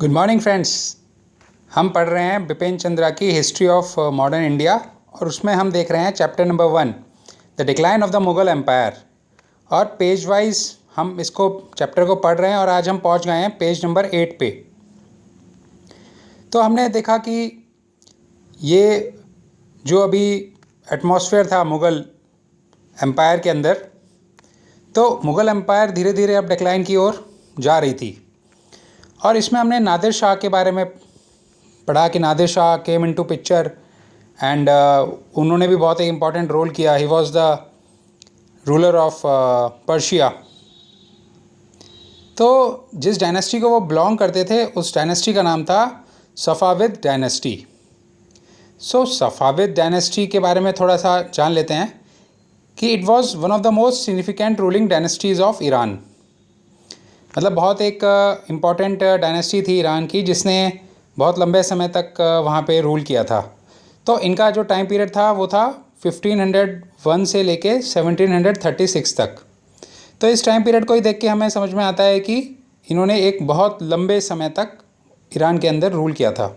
Good morning friends. हम पढ़ रहे हैं बिपिन चंद्रा की हिस्ट्री ऑफ मॉडर्न इंडिया और उसमें हम देख रहे हैं chapter number 1 the decline of the Mughal empire. और पेज वाइज हम इसको चैप्टर को पढ़ रहे हैं और आज हम पहुंच गए हैं पेज नंबर 8 पे। तो हमने देखा कि ये जो अभी एटमॉस्फेयर था मुग़ल एम्पायर के अंदर, तो मुग़ल एम्पायर धीरे धीरे अब डिक्लाइन की ओर जा रही थी। और इसमें हमने नादिर शाह के बारे में पढ़ा कि Nadir Shah came into picture and उन्होंने भी बहुत एक इम्पॉर्टेंट रोल किया। He was the ruler of Persia. तो जिस डायनेस्टी को वो बिलोंग करते थे उस डायनेस्टी का नाम था सफ़ाविद डायनेस्टी। सो सफ़ाविद डायनेस्टी के बारे में थोड़ा सा जान लेते हैं कि it was one of the most significant ruling dynasties of Iran. मतलब बहुत एक इम्पॉर्टेंट डायनेस्टी थी ईरान की, जिसने बहुत लंबे समय तक वहाँ पे रूल किया था। तो इनका जो टाइम पीरियड था वो था 1501 से लेके 1736 तक। तो इस टाइम पीरियड को ही देख के हमें समझ में आता है कि इन्होंने एक बहुत लंबे समय तक ईरान के अंदर रूल किया था,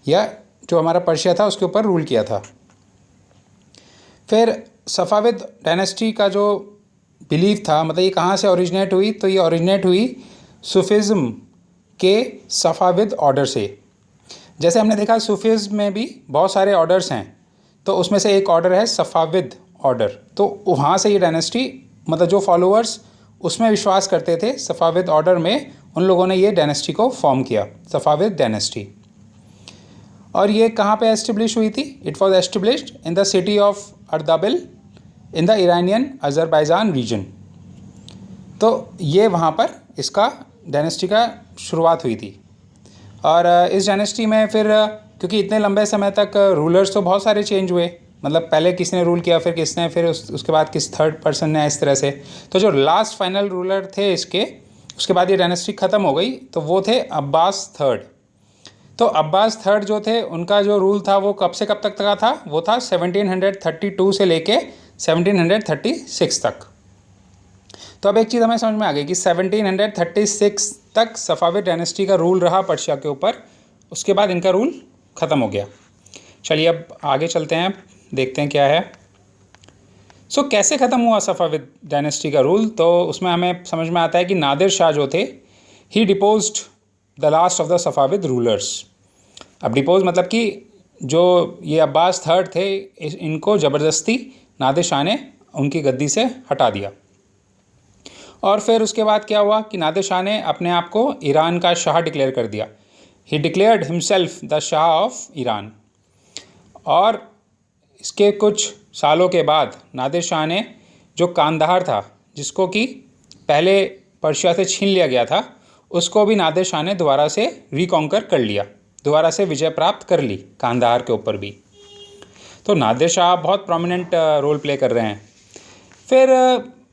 या जो हमारा पर्शिया था उसके ऊपर रूल किया था। फिर सफ़ाविद डायनेस्टी का जो बिलीफ था, मतलब ये कहाँ से ओरिजिनेट हुई, तो ये ओरिजिनेट हुई सूफिज़्म के सफ़ाविद ऑर्डर से। जैसे हमने देखा सूफिज़्म में भी बहुत सारे ऑर्डर्स हैं, तो उसमें से एक ऑर्डर है सफ़ाविद ऑर्डर। तो वहाँ से ये डायनेस्टी, मतलब जो फॉलोअर्स उसमें विश्वास करते थे सफ़ाविद ऑर्डर में, उन लोगों ने ये डायनेस्टी को फॉर्म किया, सफ़ाविद डायनेस्टी। और ये कहाँ पे एस्टेब्लिश हुई थी? It was established in the city of Ardabil in the Iranian Azerbaijan region. तो ये वहाँ पर इसका डायनेस्टी का शुरुआत हुई थी। और इस डायनेस्टी में फिर क्योंकि इतने लंबे समय तक रूलर्स तो बहुत सारे चेंज हुए, मतलब पहले किसने रूल किया, फिर किसने, फिर उसके बाद किस थर्ड पर्सन ने, इस तरह से। तो जो लास्ट फाइनल रूलर थे इसके, उसके बाद ये डायनेस्टी ख़त्म हो गई, तो वो थे अब्बास थर्ड। तो अब्बास थर्ड जो थे उनका जो रूल था वो कब से कब तक का था? वो था 1732 से लेके 1736 तक। तो अब एक चीज़ हमें समझ में आ गई कि 1736 तक सफ़ाविद डायनेस्टी का रूल रहा पर्शिया के ऊपर, उसके बाद इनका रूल ख़त्म हो गया। चलिए अब आगे चलते हैं, देखते हैं क्या है। सो कैसे ख़त्म हुआ सफ़ाविद डायनेस्टी का रूल? तो उसमें हमें समझ में आता है कि नादिर शाह जो थे, he deposed the last of the Safavid rulers. अब डिपोज मतलब कि जो ये अब्बास थर्ड थे, इनको ज़बरदस्ती नादिर शाह ने उनकी गद्दी से हटा दिया। और फिर उसके बाद क्या हुआ कि नादिर शाह ने अपने आप को ईरान का शाह डिक्लेयर कर दिया। ही declared himself the Shah of Iran. और इसके कुछ सालों के बाद नादिर शाह ने जो कांधार था, जिसको कि पहले पर्शिया से छीन लिया गया था, उसको भी नादिर शाह ने दोबारा से रिकॉन्कर कर लिया, दोबारा से विजय प्राप्त कर ली कांधार के ऊपर भी। तो नादिर शाह बहुत प्रोमिनेंट रोल प्ले कर रहे हैं। फिर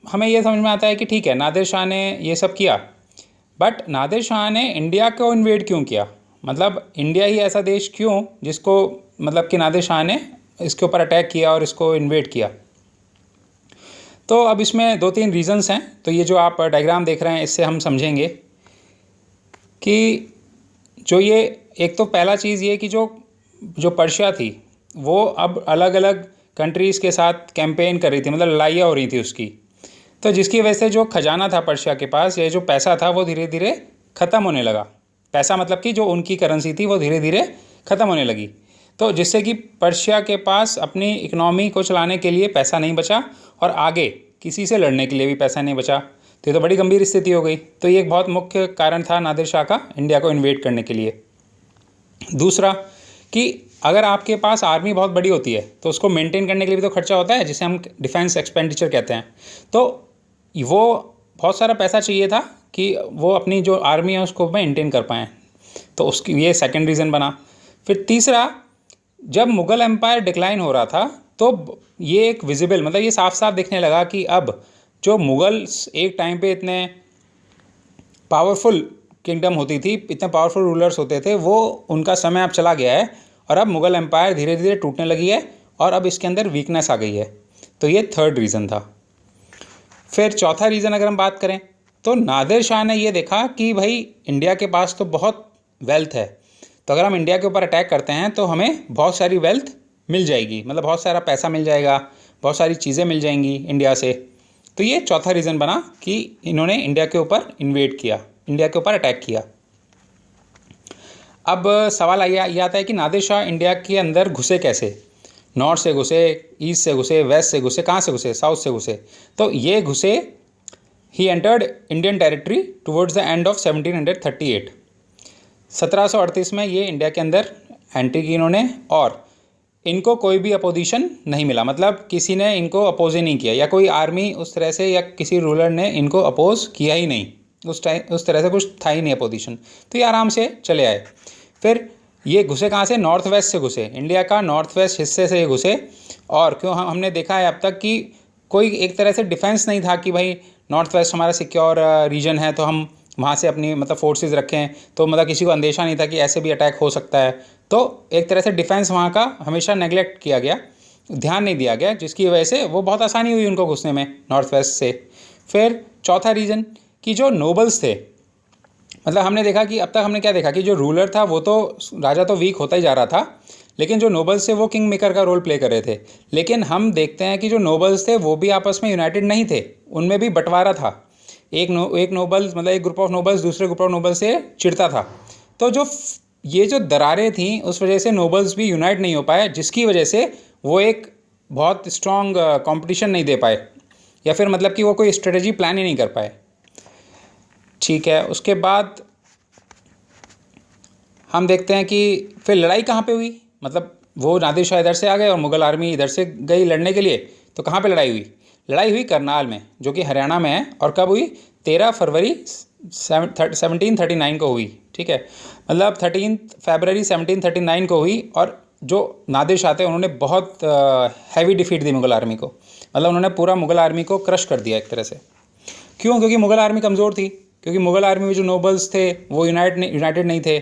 हमें ये समझ में आता है कि ठीक है, नादिर शाह ने ये सब किया, बट नादिर शाह ने इंडिया को इन्वेड क्यों किया? मतलब इंडिया ही ऐसा देश क्यों जिसको, मतलब कि नादिर शाह ने इसके ऊपर अटैक किया और इसको इन्वेड किया? तो अब इसमें 2-3 रीज़न्स हैं। तो ये जो आप डायग्राम देख रहे हैं, इससे हम समझेंगे कि जो ये, एक तो पहला चीज़ ये कि जो पर्शिया थी वो अब अलग अलग कंट्रीज़ के साथ कैंपेन कर रही थी, मतलब लड़ाइयाँ हो रही थी उसकी। तो जिसकी वजह से जो खजाना था पर्शिया के पास, ये जो पैसा था वो धीरे धीरे ख़त्म होने लगा। पैसा मतलब कि जो उनकी करेंसी थी वो धीरे धीरे ख़त्म होने लगी। तो जिससे कि पर्शिया के पास अपनी इकनॉमी को चलाने के लिए पैसा नहीं बचा और आगे किसी से लड़ने के लिए भी पैसा नहीं बचा। तो ये तो बड़ी गंभीर स्थिति हो गई। तो ये एक बहुत मुख्य कारण था नादिर शाह का इंडिया को इन्वेड करने के लिए। दूसरा कि अगर आपके पास आर्मी बहुत बड़ी होती है तो उसको मेंटेन करने के लिए भी तो खर्चा होता है, जिसे हम डिफेंस एक्सपेंडिचर कहते हैं। तो वो बहुत सारा पैसा चाहिए था कि वो अपनी जो आर्मी है उसको मेंटेन कर पाएँ। तो उसकी ये सेकंड रीज़न बना। फिर तीसरा, जब मुग़ल एम्पायर डिक्लाइन हो रहा था तो ये एक विजिबल, मतलब ये साफ साफ दिखने लगा कि अब जो मुग़ल्स एक टाइम पे इतने पावरफुल किंगडम होती थी, इतने पावरफुल रूलर्स होते थे, वो उनका समय अब चला गया है और अब मुग़ल एम्पायर धीरे धीरे टूटने लगी है और अब इसके अंदर वीकनेस आ गई है। तो ये थर्ड रीज़न था। फिर चौथा रीज़न अगर हम बात करें तो नादिर शाह ने ये देखा कि भाई इंडिया के पास तो बहुत वेल्थ है, तो अगर हम इंडिया के ऊपर अटैक करते हैं तो हमें बहुत सारी वेल्थ मिल जाएगी, मतलब बहुत सारा पैसा मिल जाएगा, बहुत सारी चीज़ें मिल जाएंगी इंडिया से। तो ये चौथा रीज़न बना कि इन्होंने इंडिया के ऊपर इन्वेड किया, इंडिया के ऊपर अटैक किया। अब सवाल ये आता है कि नादिर शाह इंडिया के अंदर घुसे कैसे? नॉर्थ से घुसे, ईस्ट से घुसे, वेस्ट से घुसे, कहाँ से घुसे? साउथ से घुसे। तो ये घुसे, he entered Indian territory towards the end of 1738। 1738 में ये इंडिया के अंदर एंट्री की इन्होंने, और इनको कोई भी अपोजिशन नहीं मिला, मतलब किसी ने इनको अपोज ही नहीं किया, या कोई आर्मी उस तरह से या किसी रूलर ने इनको अपोज किया ही नहीं, उस तरह से कुछ था ही नहीं अपोजिशन, तो ये आराम से चले आए। फिर ये घुसे कहाँ से? नॉर्थ वेस्ट से घुसे, इंडिया का नॉर्थ वेस्ट हिस्से से ये घुसे। और क्यों हमने देखा है अब तक कि कोई एक तरह से डिफेंस नहीं था कि भाई नॉर्थ वेस्ट हमारा सिक्योर रीजन है तो हम वहाँ से अपनी मतलब फोर्सेस रखें, तो मतलब किसी को अंदेशा नहीं था कि ऐसे भी अटैक हो सकता है। तो एक तरह से डिफेंस वहाँ का हमेशा नेगलेक्ट किया गया, ध्यान नहीं दिया गया, जिसकी वजह से वो बहुत आसानी हुई उनको घुसने में नॉर्थ वेस्ट से। फिर चौथा रीज़न कि जो नोबल्स थे, मतलब हमने देखा कि अब तक हमने क्या देखा कि जो रूलर था वो तो, राजा तो वीक होता ही जा रहा था, लेकिन जो नोबल्स थे वो किंग मेकर का रोल प्ले कर रहे थे। लेकिन हम देखते हैं कि जो नोबल्स थे वो भी आपस में यूनाइटेड नहीं थे, उनमें भी बंटवारा था। एक नोबल मतलब एक ग्रुप ऑफ नोबल्स दूसरे ग्रुप ऑफ नोबल्स से चिढ़ता था। तो ये जो दरारें थी उस वजह से नोबल्स भी यूनाइट नहीं हो पाए, जिसकी वजह से वो एक बहुत स्ट्रॉन्ग कंपटीशन नहीं दे पाए, या फिर मतलब कि वो कोई स्ट्रेटजी प्लान ही नहीं कर पाए। ठीक है, उसके बाद हम देखते हैं कि फिर लड़ाई कहाँ पे हुई, मतलब वो नादिर शाह इधर से आ गए और मुग़ल आर्मी इधर से गई लड़ने के लिए, तो कहाँ पे लड़ाई हुई? लड़ाई हुई करनाल में, जो कि हरियाणा में है। और कब हुई? 13 फरवरी 1739 को हुई। ठीक है, मतलब 13 फरवरी 1739 को हुई। और जो नादिर शाह थे उन्होंने बहुत हैवी डिफीट दी मुग़ल आर्मी को, मतलब उन्होंने पूरा मुग़ल आर्मी को क्रश कर दिया एक तरह से। क्यों? क्योंकि मुग़ल आर्मी कमज़ोर थी, क्योंकि मुग़ल आर्मी में जो नोबल्स थे वो यूनाइटेड नहीं थे।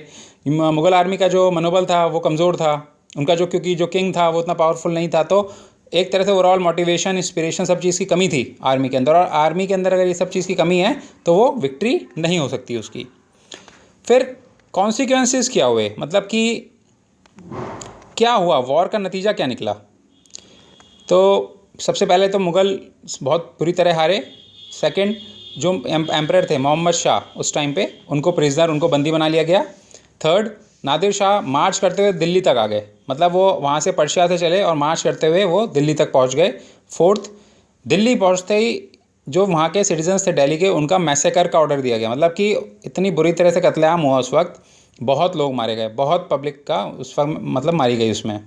मुग़ल आर्मी का जो मनोबल था वो कमज़ोर था उनका, क्योंकि जो किंग था वो उतना पावरफुल नहीं था। तो एक तरह से ओवरऑल मोटिवेशन, इंस्पिरेशन, सब चीज़ की कमी थी आर्मी के अंदर। और आर्मी के अंदर अगर ये सब चीज़ की कमी है तो वो विक्ट्री नहीं हो सकती उसकी। फिर कॉन्सिक्वेंसेस क्या हुए, मतलब कि क्या हुआ, वॉर का नतीजा क्या निकला? तो सबसे पहले तो मुग़ल बहुत बुरी तरह हारे। सेकंड, जो एम्परर थे मोहम्मद शाह उस टाइम पे, उनको प्रिजनर, उनको बंदी बना लिया गया। थर्ड, नादिर शाह मार्च करते हुए दिल्ली तक आ गए, मतलब वो वहाँ से पर्शिया से चले और मार्च करते हुए वो दिल्ली तक पहुँच गए। फोर्थ, दिल्ली पहुँचते ही जो वहाँ के सिटीजन्स थे दिल्ली के, उनका मैसेकर का ऑर्डर दिया गया, मतलब कि इतनी बुरी तरह से कत्लेआम हुआ उस वक्त, बहुत लोग मारे गए, बहुत पब्लिक का उस वक्त मतलब मारी गई उसमें।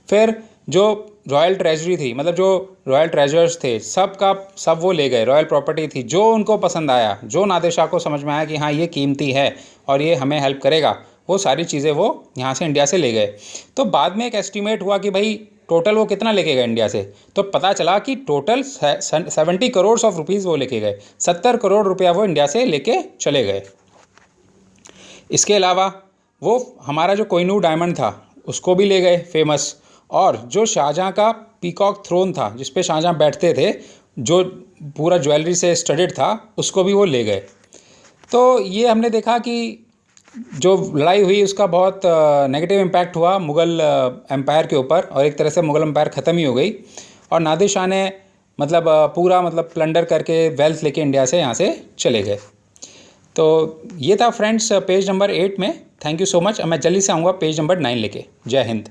फिर जो रॉयल ट्रेजरी थी, मतलब जो रॉयल ट्रेजर्स थे, सब का सब वो ले गए, रॉयल प्रॉपर्टी थी, जो उनको पसंद आया, जो नादिर शाह को समझ में आया कि हाँ ये कीमती है और ये हमें हेल्प करेगा, वो सारी चीज़ें वो यहाँ से इंडिया से ले गए। तो बाद में एक एस्टीमेट हुआ कि भाई टोटल वो कितना लेके गए इंडिया से, तो पता चला कि टोटल 70 करोड़ ऑफ रुपीज़ वो लेके गए, 70 करोड़ रुपया वो इंडिया से लेके चले गए। इसके अलावा वो हमारा जो कोहिनूर डायमंड था उसको भी ले गए, फेमस। और जो शाहजहाँ का पीकॉक थ्रोन था जिस पे शाहजहाँ बैठते थे, जो पूरा ज्वेलरी से स्टडेड था, उसको भी वो ले गए। तो ये हमने देखा कि जो लड़ाई हुई उसका बहुत नेगेटिव इम्पैक्ट हुआ मुग़ल एम्पायर के ऊपर, और एक तरह से मुग़ल एम्पायर ख़त्म ही हो गई। और नादिर शाह ने मतलब पूरा मतलब प्लंडर करके वेल्थ लेके इंडिया से यहाँ से चले गए। तो ये था फ्रेंड्स पेज नंबर 8 में। Thank you so much. मैं जल्दी से आऊँगा पेज नंबर 9 लेके। जय हिंद।